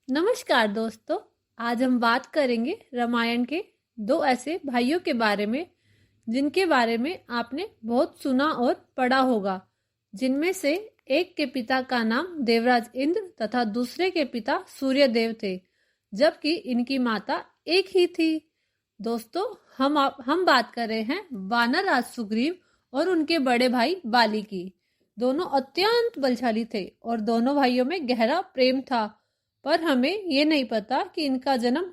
नमस्कार दोस्तों। आज हम बात करेंगे रामायण के दो ऐसे भाइयों के बारे में जिनके बारे में आपने बहुत सुना और पढ़ा होगा। जिनमें से एक के पिता का नाम देवराज इंद्र तथा दूसरे के पिता सूर्यदेव थे, जबकि इनकी माता एक ही थी। दोस्तों, हम बात कर रहे हैं वानर राज सुग्रीव और उनके बड़े भाई बाली की। दोनों अत्यंत बलशाली थे और दोनों भाइयों में गहरा प्रेम था, पर हमें ये नहीं पता कि इनका जन्म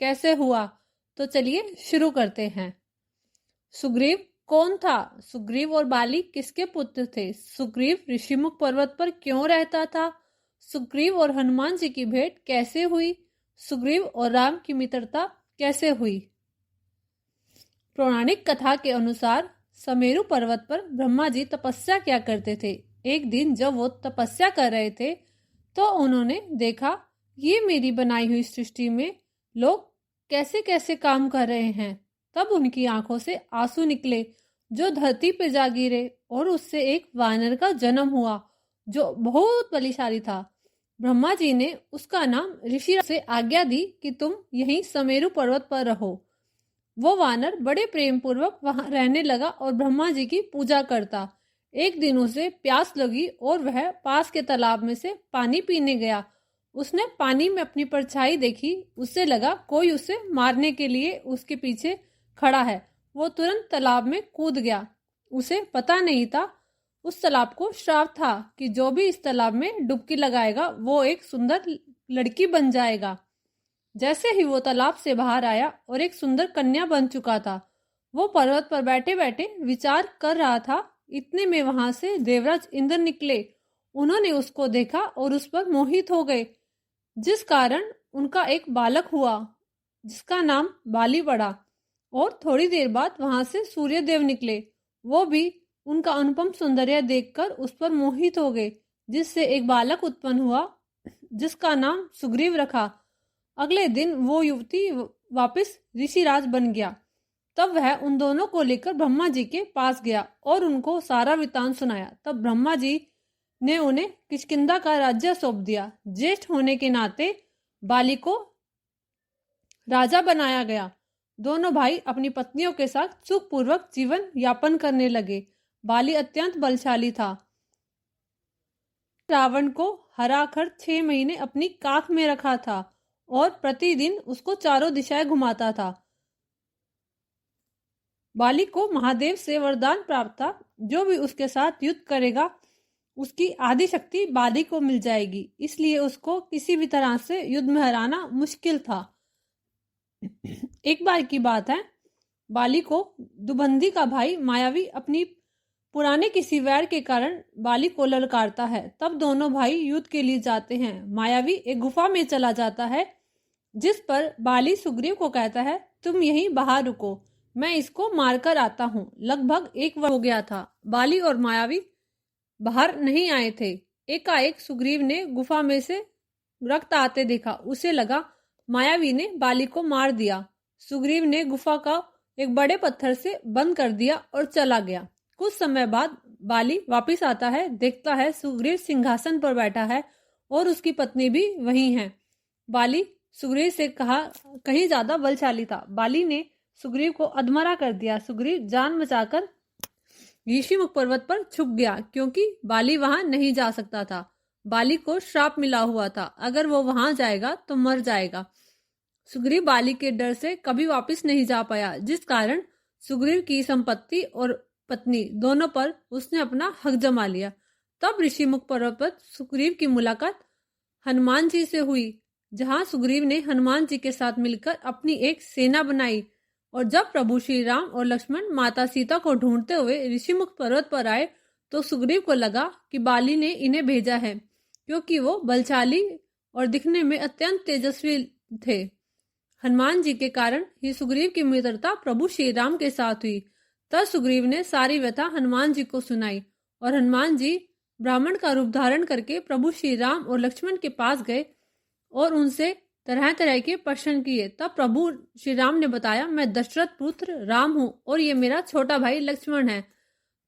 कैसे हुआ। तो चलिए शुरू करते हैं। सुग्रीव कौन था? सुग्रीव और बाली किसके पुत्र थे? सुग्रीव ऋषिमुख पर्वत पर क्यों रहता था? सुग्रीव और हनुमान जी की भेंट कैसे हुई? सुग्रीव और राम की मित्रता कैसे हुई? पौराणिक कथा के अनुसार समेरु पर्वत पर ब्रह्मा जी तपस्या किया करते थे। एक दिन जब वो तपस्या कर रहे थे तो उन्होंने देखा ये मेरी बनाई हुई सृष्टि में लोग कैसे कैसे काम कर रहे हैं। तब उनकी आंखों से आंसू निकले जो धरती पे जा गिरे और उससे एक वानर का जन्म हुआ जो बहुत बलशाली था। ब्रह्मा जी ने उसका नाम ऋषि से आज्ञा दी कि तुम यहीं समेरु पर्वत पर रहो। वो वानर बड़े प्रेम पूर्वक वहां रहने लगा और ब्रह्मा जी की पूजा करता। एक दिन उसे प्यास लगी और वह पास के तालाब में से पानी पीने गया। उसने पानी में अपनी परछाई देखी। उससे लगा कोई उसे मारने के लिए उसके पीछे खड़ा है। वो तुरंत तालाब में कूद गया। उसे पता नहीं था उस तालाब को श्राप था कि जो भी इस तालाब में डुबकी लगाएगा वो एक सुंदर लड़की बन जाएगा। जैसे ही वो तालाब से बाहर आया और एक सुंदर कन्या बन चुका था, वो पर्वत पर बैठे बैठे विचार कर रहा था। इतने में वहां से देवराज इंद्र निकले। उन्होंने उसको देखा और उस पर मोहित हो गए, जिस कारण उनका एक बालक हुआ जिसका नाम बाली पड़ा। और थोड़ी देर बाद वहां से सूर्यदेव निकले। वो भी उनका अनुपम सौंदर्य देखकर उस पर मोहित हो गए, जिससे एक बालक उत्पन्न हुआ जिसका नाम सुग्रीव रखा। अगले दिन वो युवती वापस ऋषिराज बन गया। तब वह उन दोनों को लेकर ब्रह्मा जी के पास गया और उनको सारा वृतांत सुनाया। तब ब्रह्मा जी ने उन्हें किष्किंधा का राज्य सौंप दिया। ज्येष्ठ होने के नाते बाली को राजा बनाया गया। दोनों भाई अपनी पत्नियों के साथ सुखपूर्वक जीवन यापन करने लगे। बाली अत्यंत बलशाली था। रावण को हराकर 6 महीने अपनी काख में रखा था और प्रतिदिन उसको चारों दिशाएं घुमाता था। बाली को महादेव से वरदान प्राप्त था, जो भी उसके साथ युद्ध करेगा उसकी आदि शक्ति बाली को मिल जाएगी। इसलिए उसको किसी भी तरह से युद्ध में हराना मुश्किल था। एक बार की बात है, बाली को दुबंदी का भाई मायावी अपनी पुराने किसी वैर के कारण बाली को ललकारता है। तब दोनों भाई युद्ध के लिए जाते हैं। मायावी एक गुफा में चला जाता है, जिस पर बाली सुग्रीव को कहता है, तुम यहीं बाहर रुको, मैं इसको मारकर आता हूँ। लगभग 1 वर्ष हो गया था। बाली और मायावी बाहर नहीं आए थे। एकाएक सुग्रीव ने गुफा में से रक्त आते देखा। उसे लगा मायावी ने बाली को मार दिया। सुग्रीव ने गुफा का एक बड़े पत्थर से बंद कर दिया और चला गया। कुछ समय बाद बाली वापिस आता है। देखता है सुग्रीव सिंहासन पर बैठा है और उसकी पत्नी भी वहीं है। बाली सुग्रीव से कहीं ज्यादा बलशाली था। बाली ने सुग्रीव को अधमरा कर दिया। सुग्रीव जान बचाकर ऋषिमुख पर्वत पर छुप गया, क्योंकि बाली वहां नहीं जा सकता था। बाली को श्राप मिला हुआ था, अगर वो वहां जाएगा तो मर जाएगा। सुग्रीव बाली के डर से कभी वापस नहीं जा पाया, जिस कारण सुग्रीव की संपत्ति और पत्नी दोनों पर उसने अपना हक जमा लिया। तब ऋषिमुख पर्वत पर सुग्रीव की मुलाकात हनुमान जी से हुई, जहां सुग्रीव ने हनुमान जी के साथ मिलकर अपनी एक सेना बनाई। और जब प्रभु श्री राम और लक्ष्मण माता सीता को ढूंढते हुए ऋषिमुख पर्वत पर आए तो सुग्रीव को लगा कि बाली ने इन्हें भेजा है, क्योंकि वो बलशाली और दिखने में अत्यंत तेजस्वी थे। हनुमान जी के कारण ही सुग्रीव की मित्रता प्रभु श्री राम के साथ हुई। तब सुग्रीव ने सारी व्यथा हनुमान जी को सुनाई और हनुमान जी ब्राह्मण का रूप धारण करके प्रभु श्री राम और लक्ष्मण के पास गए और उनसे तरह तरह के प्रश्न किए। तब प्रभु श्री राम ने बताया, मैं दशरथ पुत्र राम हूँ और ये मेरा छोटा भाई लक्ष्मण है।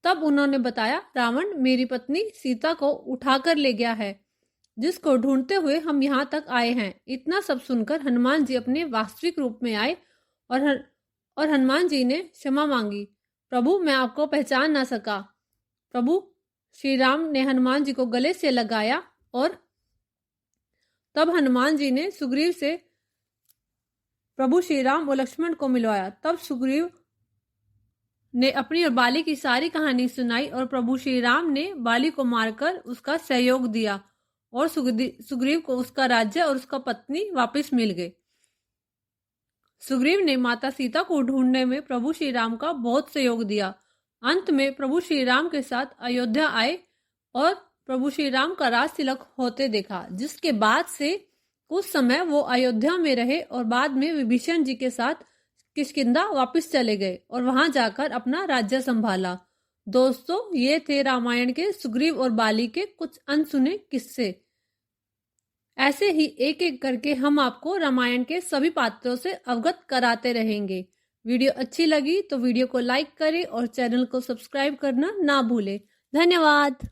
तब उन्होंने बताया, रावण मेरी पत्नी सीता को उठाकर ले गया है। जिसको ढूंढते हुए हम यहाँ तक आए हैं। इतना सब सुनकर हनुमान जी अपने वास्तविक रूप में आए और हनुमान जी ने क्षमा मांगी। प्रभु, मैं आपको पहचान ना सका। प्रभु श्री राम ने हनुमान जी को गले से लगाया और तब हनुमान जी ने सुग्रीव से प्रभु श्री राम और लक्ष्मण को मिलवाया। तब सुग्रीव ने अपनी और बाली की सारी कहानी सुनाई और प्रभु श्री राम ने बाली को मारकर उसका सहयोग दिया और सुग्रीव को उसका राज्य और उसका पत्नी वापस मिल गए। सुग्रीव ने माता सीता को ढूंढने में प्रभु श्री राम का बहुत सहयोग दिया। अंत में प्रभु श्री राम के साथ अयोध्या आए और प्रभु श्री राम का राज तिलक होते देखा, जिसके बाद से कुछ समय वो अयोध्या में रहे और बाद में विभीषण जी के साथ किष्किंधा वापस चले गए और वहां जाकर अपना राज्य संभाला। दोस्तों, ये थे रामायण के सुग्रीव और बाली के कुछ अनसुने किस्से। ऐसे ही एक एक करके हम आपको रामायण के सभी पात्रों से अवगत कराते रहेंगे। वीडियो अच्छी लगी तो वीडियो को लाइक करें और चैनल को सब्सक्राइब करना ना भूलें। धन्यवाद।